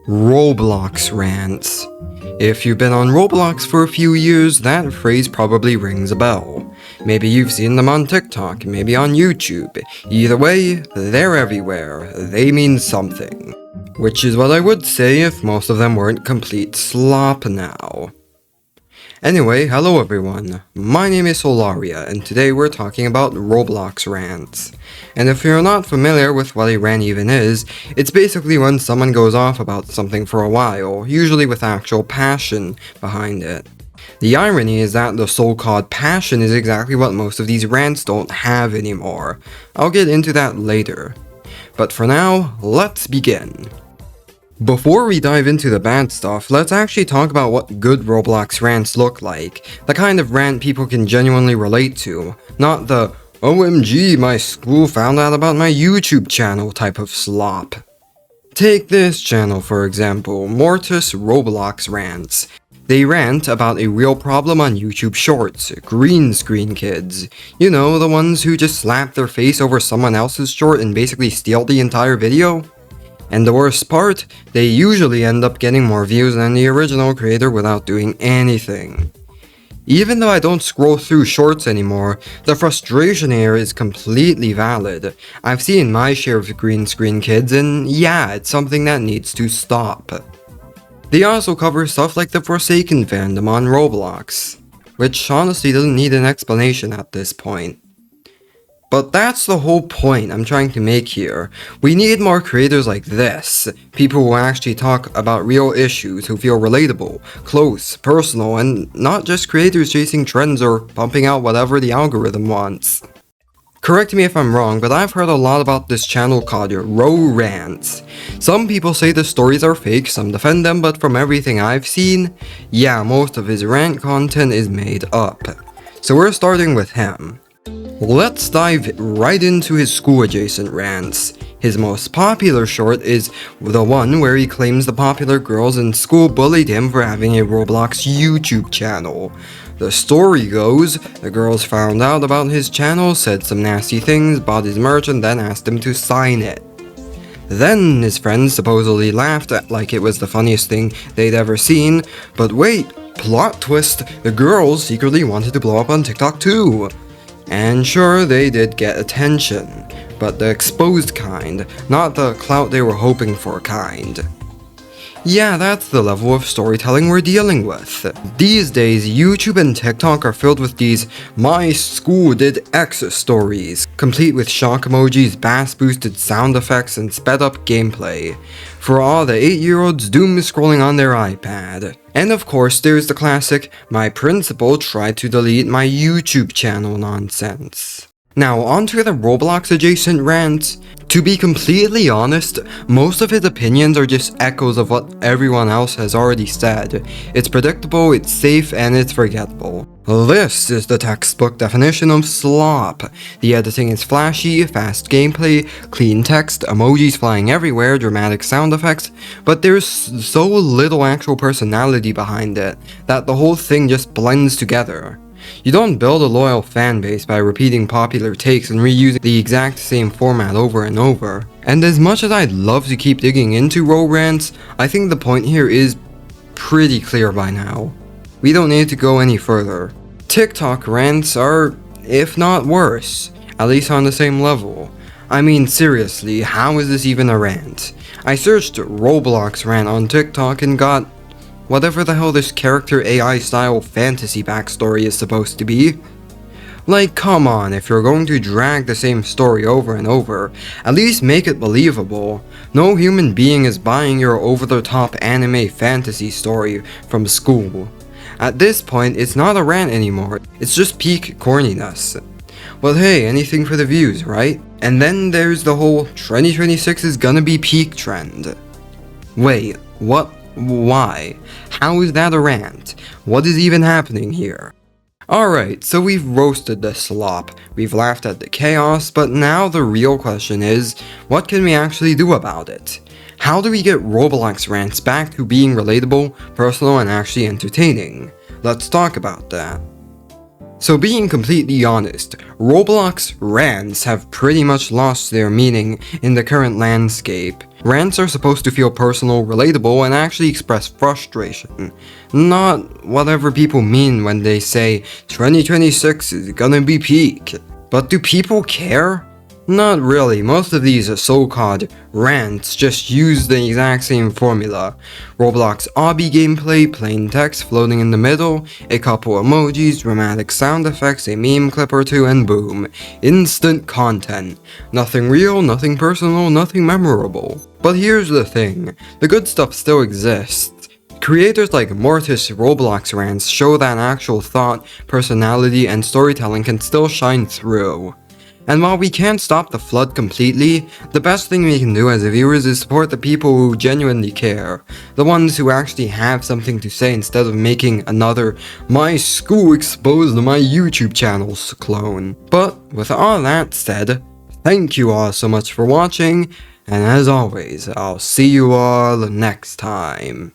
Roblox Rants. If you've been on Roblox for a few years, that phrase probably rings a bell. Maybe you've seen them on TikTok, maybe on YouTube. Either way, they're everywhere. They mean something. Which is what I would say if most of them weren't complete slop now. Anyway, hello everyone, my name is Soularia, and today we're talking about Roblox Rants. And if you're not familiar with what a rant even is, it's basically when someone goes off about something for a while, usually with actual passion behind it. The irony is that the so-called passion is exactly what most of these rants don't have anymore. I'll get into that later. But for now, let's begin. Before we dive into the bad stuff, let's actually talk about what good Roblox rants look like. The kind of rant people can genuinely relate to, not the OMG my school found out about my YouTube channel type of slop. Take this channel for example, Mortis Roblox Rants. They rant about a real problem on YouTube Shorts, green screen kids. You know, the ones who just slap their face over someone else's short and basically steal the entire video? And the worst part, they usually end up getting more views than the original creator without doing anything. Even though I don't scroll through shorts anymore, the frustration here is completely valid. I've seen my share of green screen kids and yeah, it's something that needs to stop. They also cover stuff like the Forsaken fandom on Roblox, which honestly doesn't need an explanation at this point. But that's the whole point I'm trying to make here. We need more creators like this. People who actually talk about real issues, who feel relatable, close, personal, and not just creators chasing trends or pumping out whatever the algorithm wants. Correct me if I'm wrong, but I've heard a lot about this channel called Rants. Some people say the stories are fake, some defend them, but from everything I've seen, yeah, most of his rant content is made up. So we're starting with him. Let's dive right into his school-adjacent rants. His most popular short is the one where he claims the popular girls in school bullied him for having a Roblox YouTube channel. The story goes, the girls found out about his channel, said some nasty things, bought his merch, and then asked him to sign it. Then his friends supposedly laughed like it was the funniest thing they'd ever seen, but wait, plot twist, the girls secretly wanted to blow up on TikTok too. And sure, they did get attention, but the exposed kind, not the clout they were hoping for kind. Yeah, that's the level of storytelling we're dealing with. These days, YouTube and TikTok are filled with these "my school did X" stories, complete with shock emojis, bass-boosted sound effects, and sped-up gameplay, for all the 8-year-olds doom scrolling on their iPad. And of course, there's the classic "my principal tried to delete my YouTube channel" nonsense. Now, onto the Roblox-adjacent rants. To be completely honest, most of his opinions are just echoes of what everyone else has already said. It's predictable, it's safe, and it's forgettable. This is the textbook definition of slop. The editing is flashy, fast gameplay, clean text, emojis flying everywhere, dramatic sound effects, but there's so little actual personality behind it that the whole thing just blends together. You don't build a loyal fanbase by repeating popular takes and reusing the exact same format over and over. And as much as I'd love to keep digging into rants, I think the point here is pretty clear by now. We don't need to go any further. TikTok rants are, if not worse, at least on the same level. I mean seriously, how is this even a rant? I searched Roblox rant on TikTok and got whatever the hell this character AI style fantasy backstory is supposed to be. Like, come on, if you're going to drag the same story over and over, at least make it believable. No human being is buying your over-the-top anime fantasy story from school. At this point, it's not a rant anymore, it's just peak corniness. Well hey, anything for the views, right? And then there's the whole 2026 is gonna be peak trend. Wait, what? Why? How is that a rant? What is even happening here? Alright, so we've roasted the slop, we've laughed at the chaos, but now the real question is, what can we actually do about it? How do we get Roblox rants back to being relatable, personal, and actually entertaining? Let's talk about that. So being completely honest, Roblox rants have pretty much lost their meaning in the current landscape. Rants are supposed to feel personal, relatable, and actually express frustration, not whatever people mean when they say 2026 is gonna be peak. But do people care? Not really. Most of these so-called rants just use the exact same formula. Roblox obby gameplay, plain text floating in the middle, a couple emojis, dramatic sound effects, a meme clip or two, and boom. Instant content. Nothing real, nothing personal, nothing memorable. But here's the thing, the good stuff still exists. Creators like Mortis Roblox Rants show that actual thought, personality, and storytelling can still shine through. And while we can't stop the flood completely, the best thing we can do as viewers is support the people who genuinely care. The ones who actually have something to say instead of making another "my school exposed my YouTube channels" clone. But with all that said, thank you all so much for watching, and as always, I'll see you all next time.